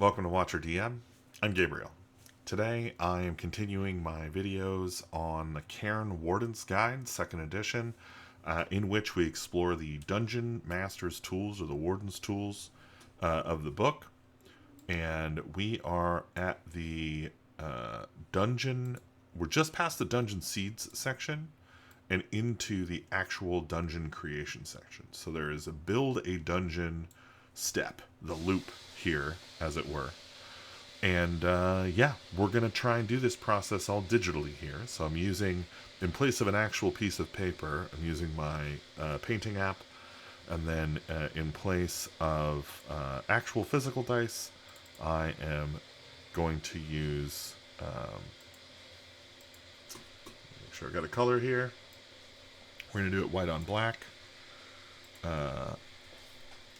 Welcome to Watcher DM. I'm Gabriel. Today I am continuing my videos on the Cairn Warden's Guide, Second Edition, in which we explore the Dungeon Master's tools, or the Warden's tools, of the book. And we are at the dungeon. We're just past the Dungeon Seeds section and into the actual dungeon creation section. So there is a build a dungeon step, the loop here, as it were. And yeah, we're going to try and do this process all digitally here. So I'm using, in place of an actual piece of paper, I'm using my painting app. And then in place of actual physical dice, I am going to use, make sure I got a color here. We're going to do it white on black.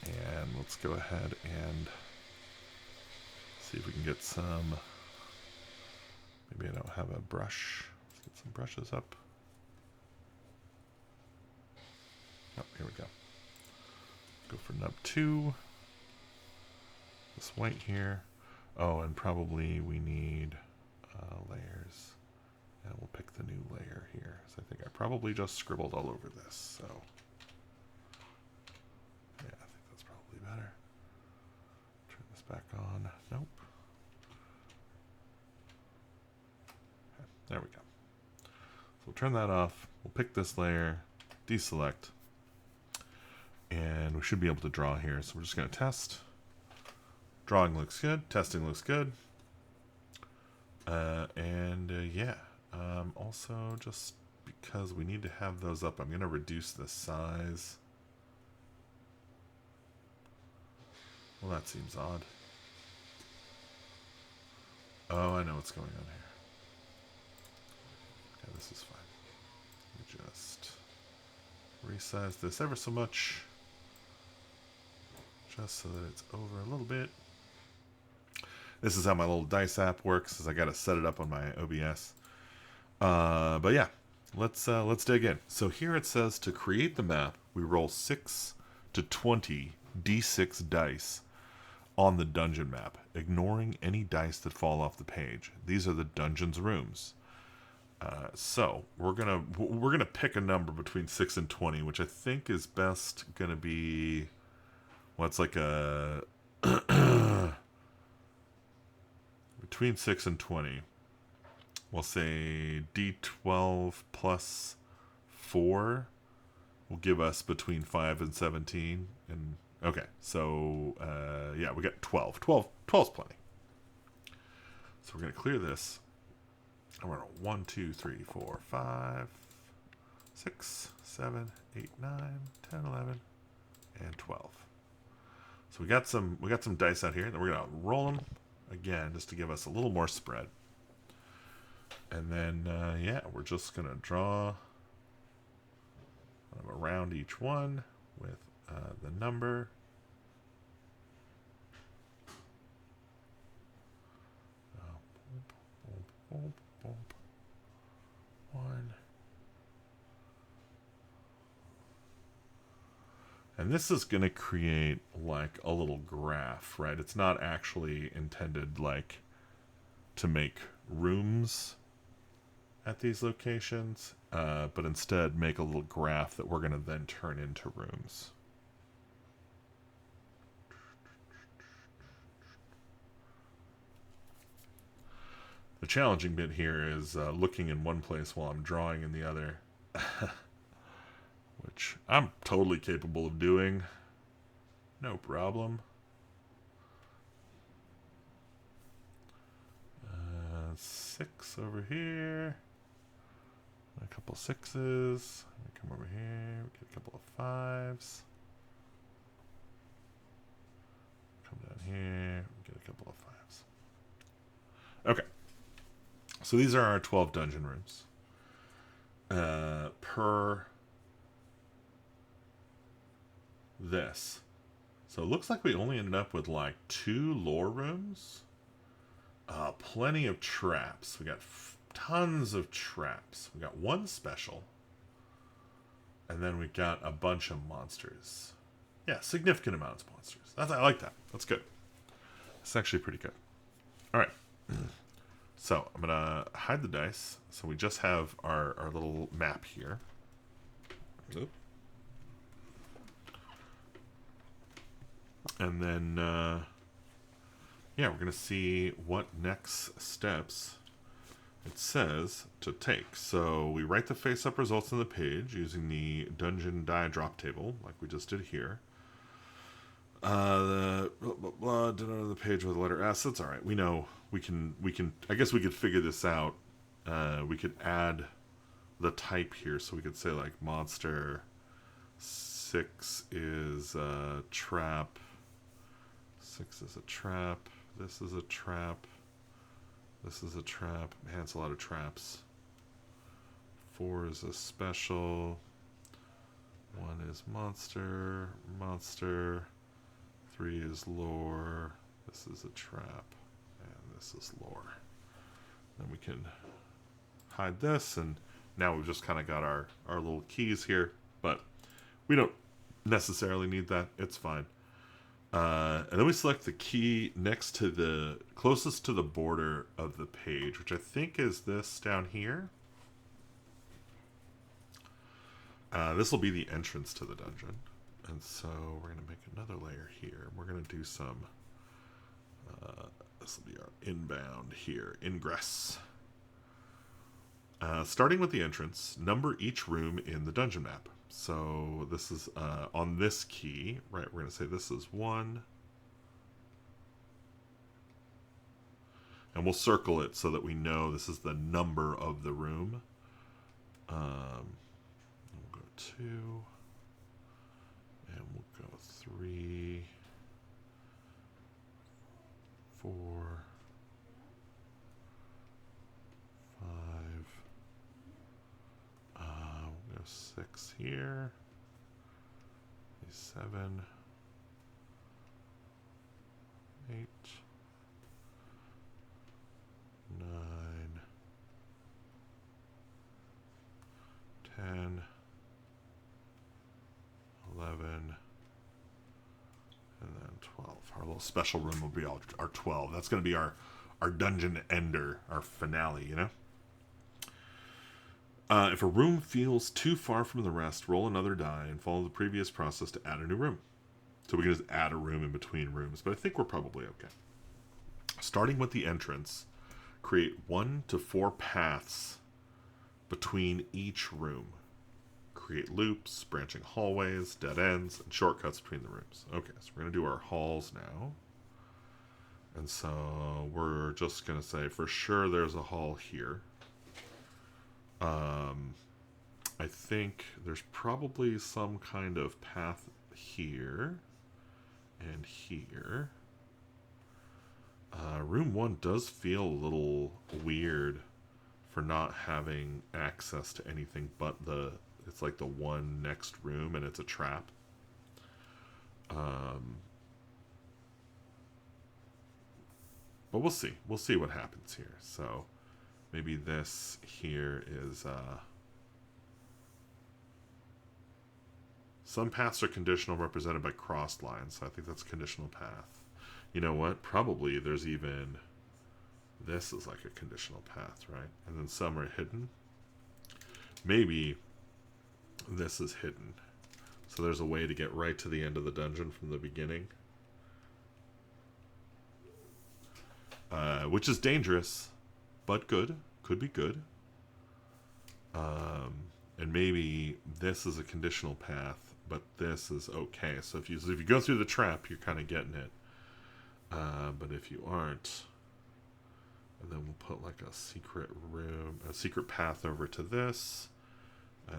And let's go ahead and see if we can get some. Maybe I don't have a brush. Let's get some brushes up. Oh, here we go. Go for nub 2. This white here. Oh, and probably we need layers. And we'll pick the new layer here. So I think I probably just scribbled all over this. So yeah, I think that's probably better. Turn this back on. Nope. Okay, there we go. So we'll turn that off. We'll pick this layer, deselect, and we should be able to draw here. So we're just going to test. Drawing looks good. Testing looks good. Yeah. Also, just because we need to have those up, I'm going to reduce the size. Well, that seems odd. Oh, I know what's going on here. Okay, this is fine. Let me just resize this ever so much. Just so that it's over a little bit. This is how my little dice app works, is I got to set it up on my OBS. But yeah, let's dig in. So here it says to create the map, we roll 6 to 20 d6 dice on the dungeon map, ignoring any dice that fall off the page. These are the dungeon's rooms. So we're gonna pick a number between 6 and 20, which I think is best gonna be what's like a between 6 and 20. We'll say d12 plus 4 will give us between 5 and 17. And okay, so yeah, we got 12. 12 is plenty. So we're going to clear this. And we're going to 1, 2, 3, 4, 5, 6, 7, 8, 9, 10, 11, and 12. So we got some dice out here, and then we're going to roll them again just to give us a little more spread. And then, yeah, we're just going to draw around each one with the number. One. And this is going to create like a little graph, right? It's not actually intended like to make rooms at these locations, but instead make a little graph that we're going to then turn into rooms. The challenging bit here is looking in one place while I'm drawing in the other, which I'm totally capable of doing. No problem. 6 over here. A couple 6s. Come over here. Get a couple of 5s. Come down here. Get a couple of 5s. Okay. So these are our 12 dungeon rooms. Per this. So it looks like we only ended up with like 2 lore rooms. Plenty of traps. We got tons of traps. We got 1 special. And then we got a bunch of monsters. Yeah, significant amounts of monsters. I like that. That's good. It's actually pretty good. All right. So I'm going to hide the dice. So we just have our little map here. Oop. And then, yeah, we're going to see what next steps it says to take. So we write the face-up results on the page using the dungeon die drop table, like we just did here. The blah blah blah denote the page with the letter S. That's all right. We know we can. I guess we could figure this out. We could add the type here, so we could say like monster 6 is a trap. 6 is a trap. This is a trap. This is a trap. Man, it's a lot of traps. 4 is a special. 1 is monster. Monster. 3 is lore. This is a trap. And this is lore. Then we can hide this, and now we've just kind of got our little keys here, but we don't necessarily need that. It's fine. And then we select the key next to the closest to the border of the page, which I think is this down here. This will be the entrance to the dungeon. And so we're going to make another layer here. We're going to do some, this will be our inbound here, ingress. Starting with the entrance, number each room in the dungeon map. So this is on this key, right? We're going to say this is 1. And we'll circle it so that we know this is the number of the room. We'll go 2. And we'll go 3, 4, 5. We'll go 6 here. 7, 8, 9, 10, 11, and then 12. Our little special room will be our 12. That's going to be our dungeon ender, our finale, you know? If a room feels too far from the rest, roll another die and follow the previous process to add a new room. So we can just add a room in between rooms, but I think we're probably okay. Starting with the entrance, create 1 to 4 paths between each room. Create loops, branching hallways, dead ends, and shortcuts between the rooms. Okay, so we're going to do our halls now. And so we're just going to say for sure there's a hall here. I think there's probably some kind of path here and here. Room 1 does feel a little weird for not having access to anything but it's like the one next room, and it's a trap. But we'll see. We'll see what happens here. So maybe this here is some paths are conditional, represented by crossed lines. So I think that's a conditional path. You know what? Probably there's even this is like a conditional path, right? And then some are hidden. Maybe this is hidden. So there's a way to get right to the end of the dungeon from the beginning. Which is dangerous, but good. Could be good. And maybe this is a conditional path, but this is okay. So if you go through the trap, you're kind of getting it. But if you aren't, and then we'll put like a secret room, a secret path over to this.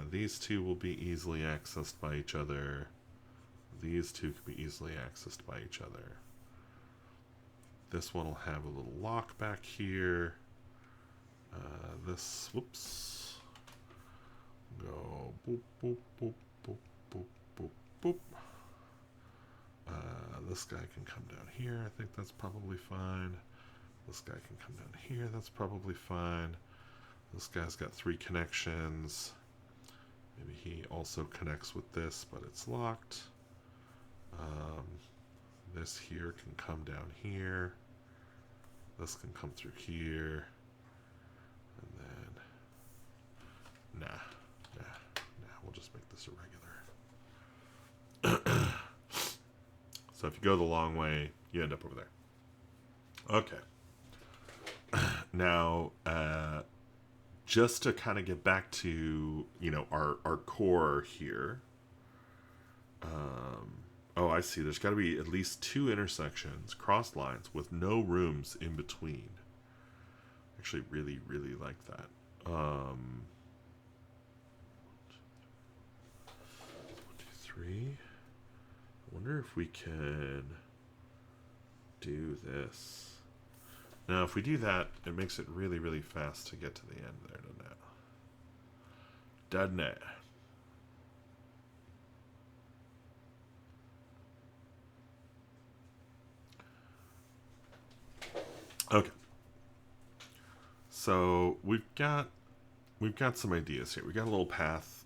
These two will be easily accessed by each other. These two can be easily accessed by each other. This one will have a little lock back here. Whoops. Go boop, boop, boop, boop, boop, boop, boop. This guy can come down here. I think that's probably fine. This guy can come down here. That's probably fine. This guy's got 3 connections. Maybe he also connects with this, but it's locked. This here can come down here. This can come through here. And then... Nah. We'll just make this irregular. So if you go the long way, you end up over there. Okay. Now, just to kind of get back to, our core here. Oh, I see. There's got to be at least 2 intersections, cross lines, with no rooms in between. Actually, really, really like that. 1, 2, 3. I wonder if we can do this. Now, if we do that, it makes it really, really fast to get to the end there, doesn't it? Okay. So we've got some ideas here. We got a little path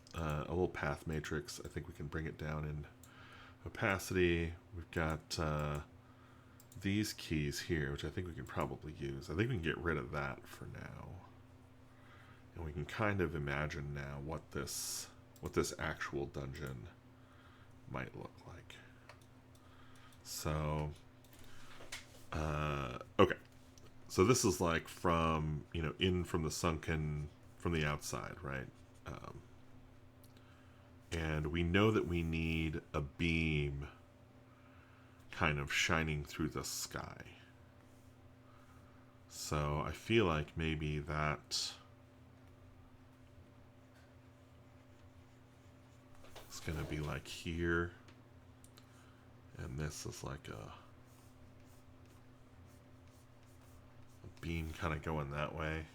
matrix. I think we can bring it down in opacity. We've got these keys here, which I think we can probably use. I think we can get rid of that for now, and we can kind of imagine now what this actual dungeon might look like. So, okay. So this is like from, in from the sunken, from the outside, right? And we know that we need a beam kind of shining through the sky. So I feel like maybe that is going to be like here. And this is like a beam kind of going that way.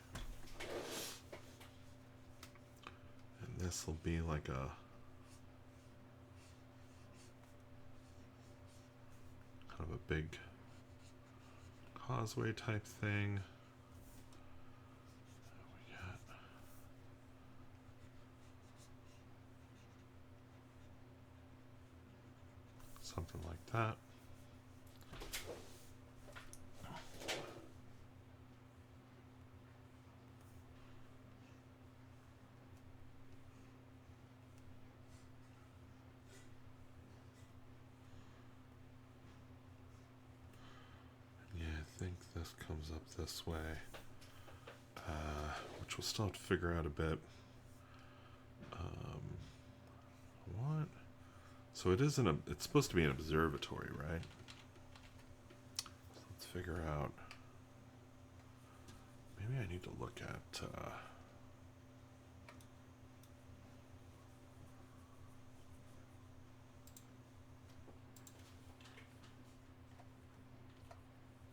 And this will be like a kind of a big causeway type thing. We got something like that. I think this comes up this way, which we'll still have to figure out a bit. What? So it isn't it's supposed to be an observatory, right? So let's figure out. Maybe I need to look at.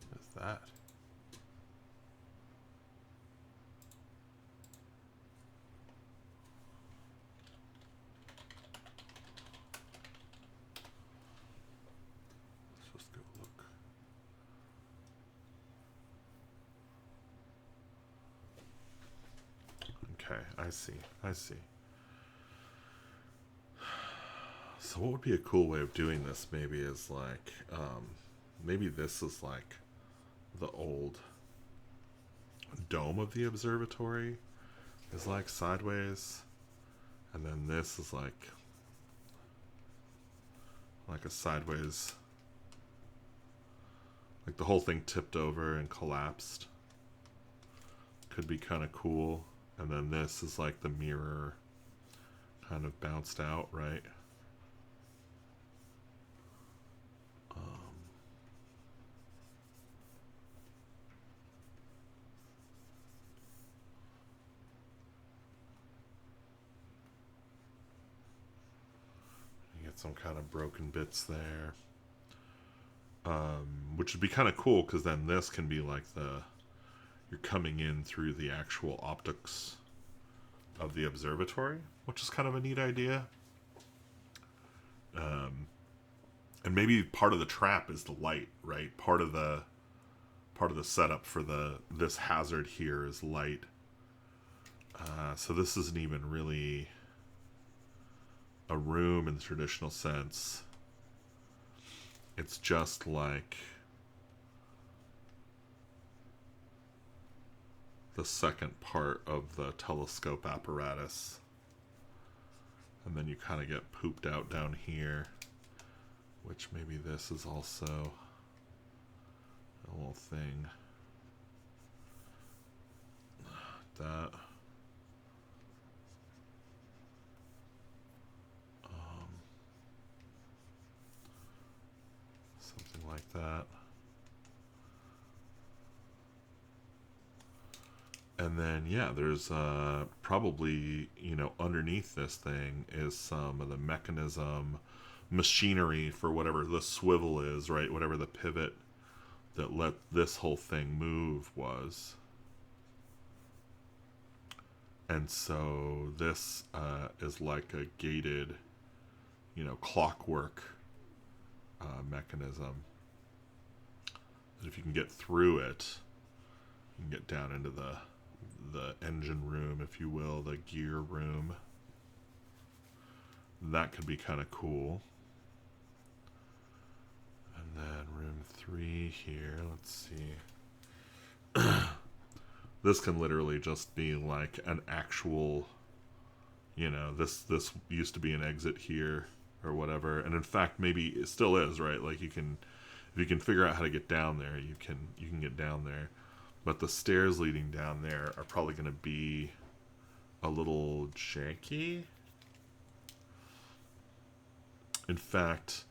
What is that? Let's just go look. Okay, I see. So what would be a cool way of doing this maybe is like, maybe this is like the old dome of the observatory is like sideways, and then this is like a sideways, like the whole thing tipped over and collapsed. Could be kind of cool. And then this is like the mirror kind of bounced out, right? You get some kind of broken bits there. Which would be kind of cool, because then this can be like you're coming in through the actual optics of the observatory, which is kind of a neat idea. And maybe part of the trap is the light, right? Part of the setup for this hazard here is light. So this isn't even really a room in the traditional sense. It's just like the second part of the telescope apparatus. And then you kind of get pooped out down here, which maybe this is also a little thing. That. Something like that. And then, yeah, there's probably, you know, underneath this thing is some of the mechanism, machinery for whatever the swivel is, right? Whatever the pivot that let this whole thing move was. And so this is like a gated, you know, clockwork mechanism. If you can get through it, you can get down into the engine room, if you will, the gear room. That could be kind of cool. And then room 3 here, let's see. This can literally just be like an actual, you know, this used to be an exit here or whatever. And in fact, maybe it still is, right? Like you can, if you can figure out how to get down there, you can get down there. But the stairs leading down there are probably going to be a little janky. In fact,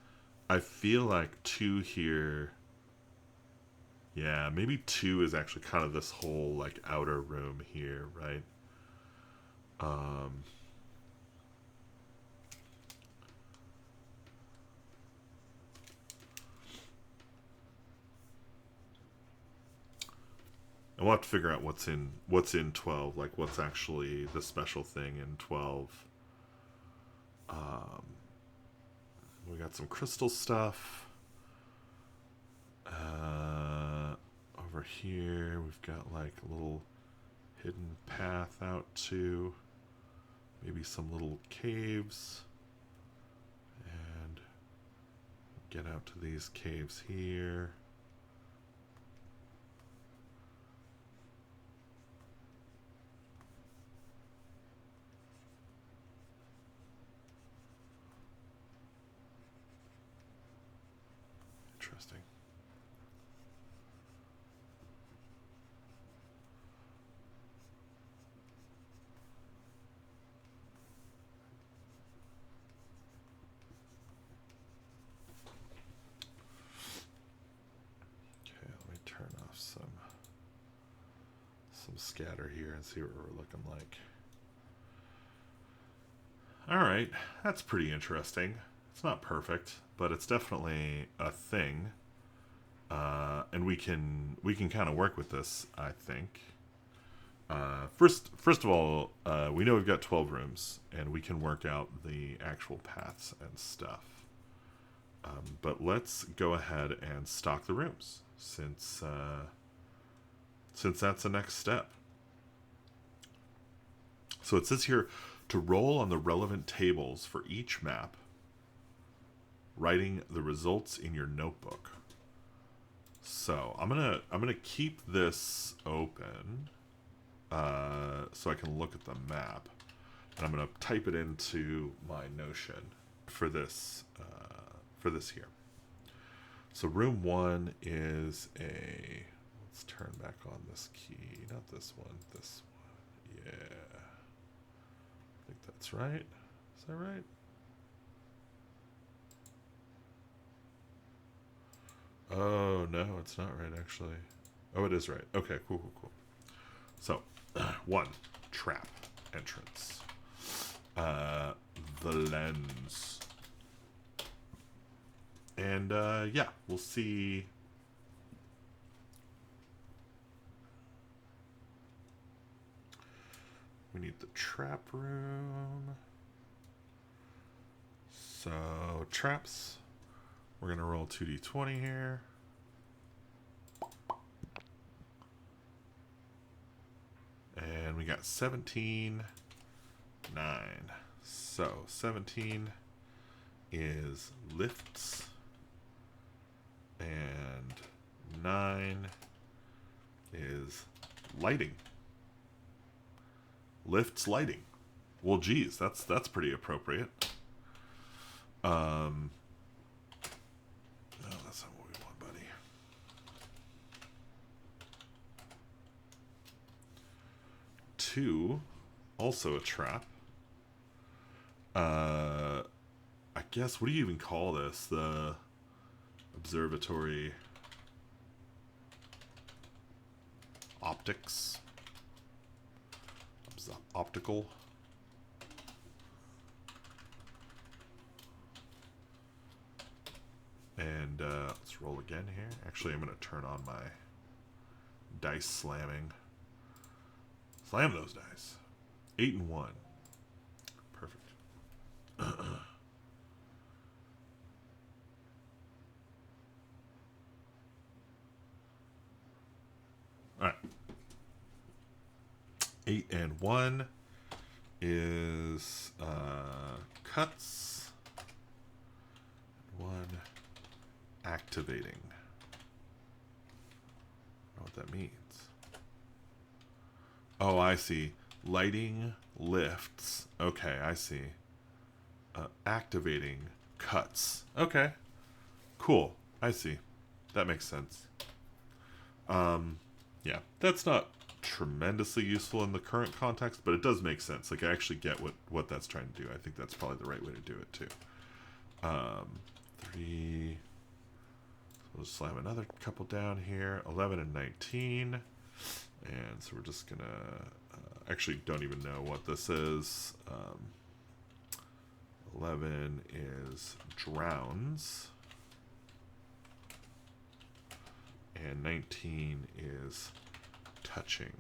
I feel like 2 here, yeah, maybe 2 is actually kind of this whole like outer room here, right? And we'll have to figure out what's in 12, like what's actually the special thing in 12. We got some crystal stuff. Over here, we've got like a little hidden path out to maybe some little caves. And get out to these caves here. Interesting. Okay, let me turn off some scatter here and see what we're looking like. All right, that's pretty interesting. It's not perfect, but it's definitely a thing, and we can kind of work with this, I think. First of all, we know we've got 12 rooms, and we can work out the actual paths and stuff. But let's go ahead and stock the rooms, since that's the next step. So it says here to roll on the relevant tables for each map, writing the results in your notebook. So I'm gonna keep this open so I can look at the map, and I'm gonna type it into my Notion for this here. So room 1 is a, let's turn back on this key, not this one, this one. Yeah, I think that's right. Is that right? Oh, no, it's not right, actually. Oh, it is right. Okay, cool. So, 1, trap, entrance. The lens. And, yeah, we'll see. We need the trap room. So, traps. We're going to roll 2d20 here. And we got 17, 9. So 17 is lifts. And 9 is lighting. Lifts lighting. Well, geez, that's pretty appropriate. No, that's not what we want, buddy. 2, also a trap. I guess, what do you even call this? The observatory optics. Optical. And let's roll again here. Actually, I'm going to turn on my dice slamming. Slam those dice. 8 and 1. Perfect. Alright. 8 and 1 is cuts. 1 activating. I don't know what that means. Oh, I see. Lighting lifts. Okay, I see. Activating cuts. Okay. Cool. I see. That makes sense. Yeah, that's not tremendously useful in the current context, but it does make sense. Like, I actually get what that's trying to do. I think that's probably the right way to do it, too. 3... We'll just slam another couple down here. 11 and 19. And so we're just going to... actually don't even know what this is. 11 is drowns. And 19 is touching.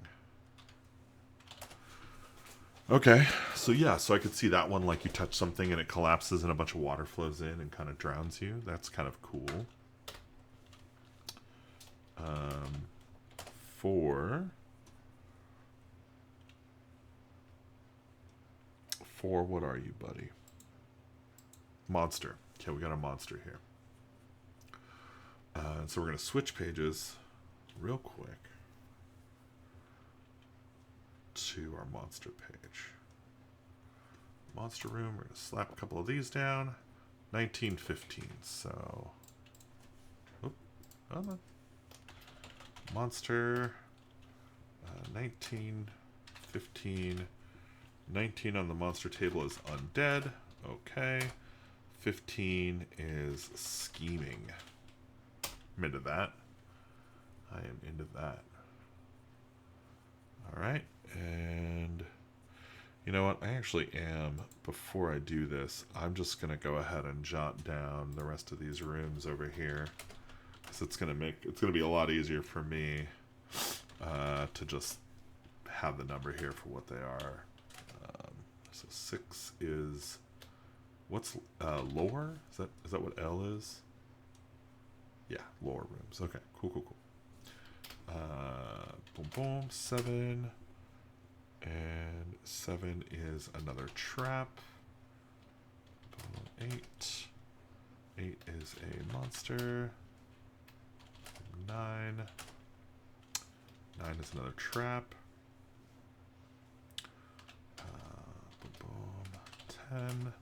Okay, so yeah, so I could see that one, like you touch something and it collapses and a bunch of water flows in and kind of drowns you. That's kind of cool. 4, what are you, buddy? Monster. Okay, we got a monster here. So we're going to switch pages real quick to our monster page. Monster room, we're going to slap a couple of these down. 1915, so... Oh, hold on. Monster, 1915. 19 on the monster table is undead. Okay. 15 is scheming. I'm into that. I am into that. Alright, and you know what? I actually am, before I do this, I'm just going to go ahead and jot down the rest of these rooms over here. Because it's going to be a lot easier for me to just have the number here for what they are. So 6 is, what's lower? Is that what L is? Yeah, lower rooms. Okay, cool. Boom, boom. 7. And 7 is another trap. Boom, 8. 8 is a monster. 9. 9 is another trap. Boom, boom. 10.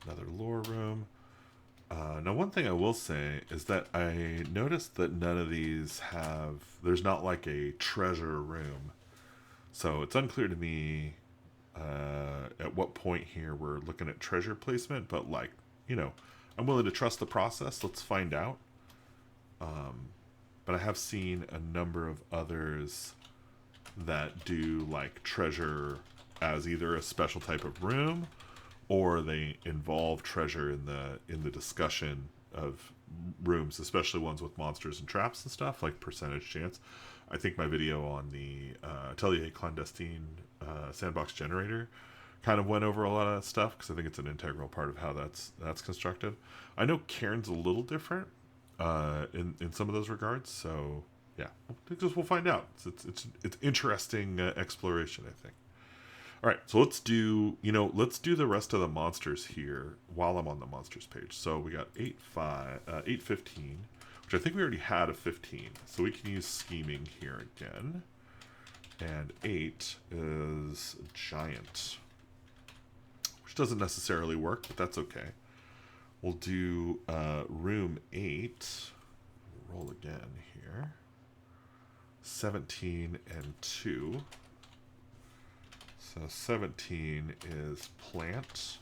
Another lore room. Now, one thing I will say is that I noticed that none of these have... There's not like a treasure room. So it's unclear to me at what point here we're looking at treasure placement. But, like, you know, I'm willing to trust the process. Let's find out. But I have seen a number of others that do, like, treasure as either a special type of room, or they involve treasure in the discussion of rooms, especially ones with monsters and traps and stuff, like percentage chance. I think my video on the Atelier Clandestine sandbox generator kind of went over a lot of stuff, because I think it's an integral part of how that's constructed. I know Cairn's a little different in some of those regards, so yeah, we'll find out. It's interesting exploration, I think. All right, so let's do the rest of the monsters here while I'm on the monsters page. So we got 815. which I think we already had a 15. So we can use scheming here again. And 8 is giant, which doesn't necessarily work, but that's okay. We'll do room 8. Roll again here. 17 and 2. So 17 is plant,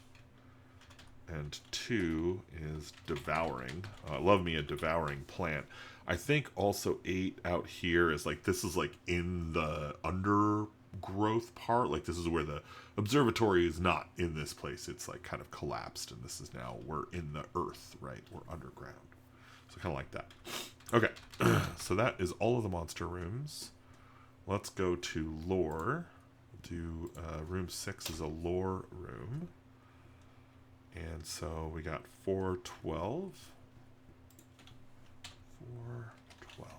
and 2 is devouring. I love me a devouring plant. I think also 8 out here is like, this is like in the undergrowth part. Like this is where the observatory is not in this place. It's like kind of collapsed, and this is now, we're in the earth, right? We're underground. So kind of like that. Okay, so that is all of the monster rooms. Let's go to lore. Do room 6 is a lore room. And so we got 412. 412.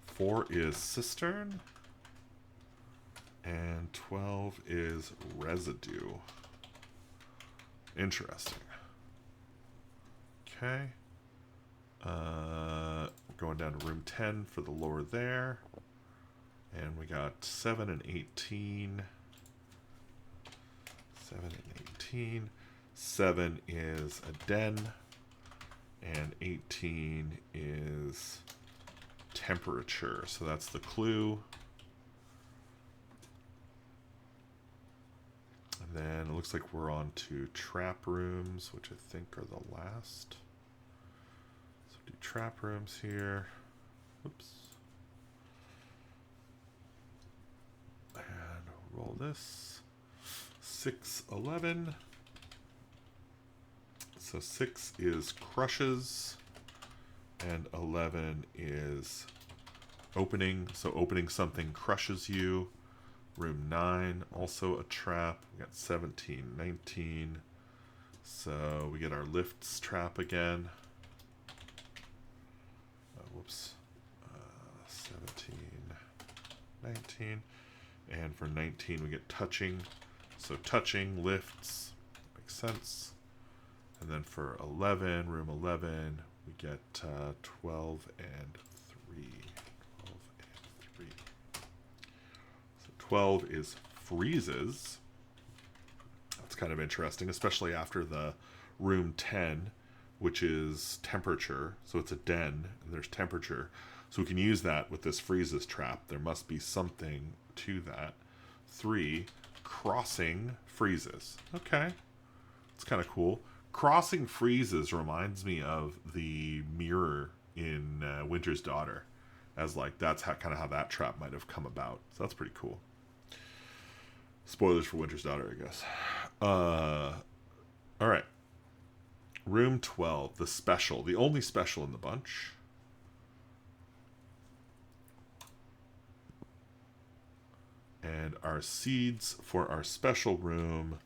4 is cistern. And 12 is residue. Interesting. Okay. We're going down to room 10 for the lore there. And we got 7 and 18. 7 and 18. 7 is a den. And 18 is temperature. So that's the clue. And then it looks like we're on to trap rooms, which I think are the last. So do trap rooms here. Oops. And roll this. 6, 11. So 6 is crushes, and 11 is opening. So opening something crushes you. Room 9, also a trap. We got 17, 19. So we get our lifts trap again. Whoops. 17, 19. And for 19, we get touching. So touching, lifts, makes sense. And then for 11, room 11, we get 12 and 3. 12 and 3. So 12 is freezes. That's kind of interesting, especially after the room 10, which is temperature. So it's a den, and there's temperature. So we can use that with this freezes trap. There must be something to that. 3, crossing freezes. Okay. It's kind of cool. Crossing freezes reminds me of the mirror in Winter's Daughter, as like that's how kind of how that trap might have come about. So that's pretty cool. Spoilers for Winter's Daughter, I guess. All right. Room 12, the special, the only special in the bunch. And our seeds for our special room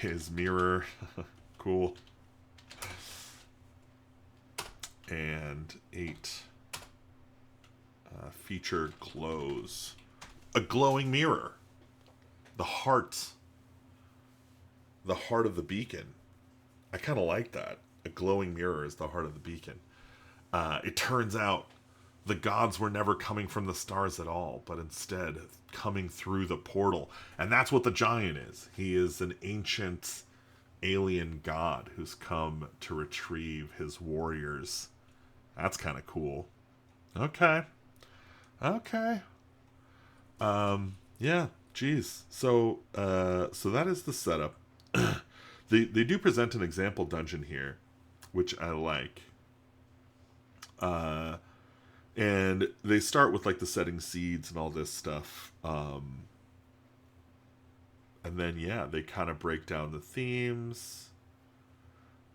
is mirror. Cool. And 8 feature glows. A glowing mirror. The heart. The heart of the beacon. I kind of like that. A glowing mirror is the heart of the beacon. It turns out the gods were never coming from the stars at all, but instead coming through the portal. And that's what the giant is. He is an ancient alien god who's come to retrieve his warriors. That's kind of cool. Okay. Yeah, geez. So that is the setup. They do present an example dungeon here, which I like. And they start with like the setting seeds and all this stuff. And then, yeah, they kind of break down the themes,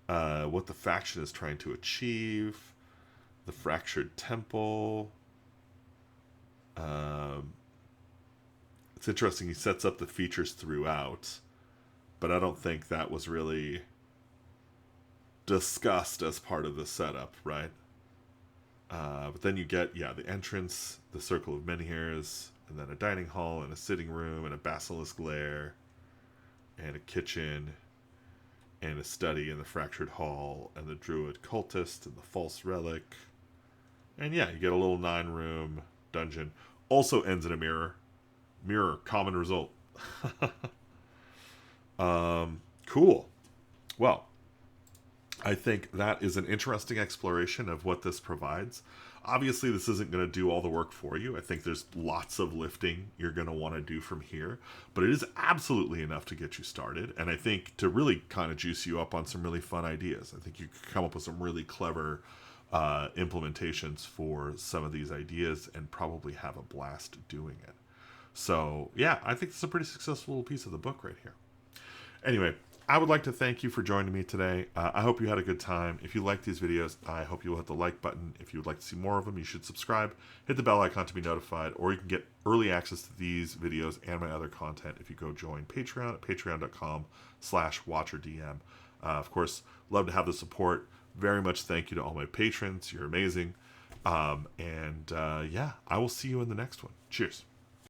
what the faction is trying to achieve, the fractured temple. It's interesting, he sets up the features throughout, but I don't think that was really discussed as part of the setup, right? But then you get, yeah, the entrance, the circle of menhirs, and then a dining hall, and a sitting room, and a basilisk lair, and a kitchen, and a study in the fractured hall, and the druid cultist, and the false relic. And yeah, you get a little 9-room dungeon. Also ends in a mirror. Mirror, common result. Cool. Well, I think that is an interesting exploration of what this provides. Obviously, this isn't going to do all the work for you. I think there's lots of lifting you're going to want to do from here, but it is absolutely enough to get you started. And I think to really kind of juice you up on some really fun ideas. I think you could come up with some really clever implementations for some of these ideas and probably have a blast doing it. So, yeah, I think it's a pretty successful piece of the book right here. Anyway, I would like to thank you for joining me today. I hope you had a good time. If you like these videos, I hope you will hit the like button. If you would like to see more of them, you should subscribe. Hit the bell icon to be notified, or you can get early access to these videos and my other content if you go join Patreon at patreon.com/watcherdm. Of course, love to have the support. Very much thank you to all my patrons. You're amazing. Yeah, I will see you in the next one. Cheers.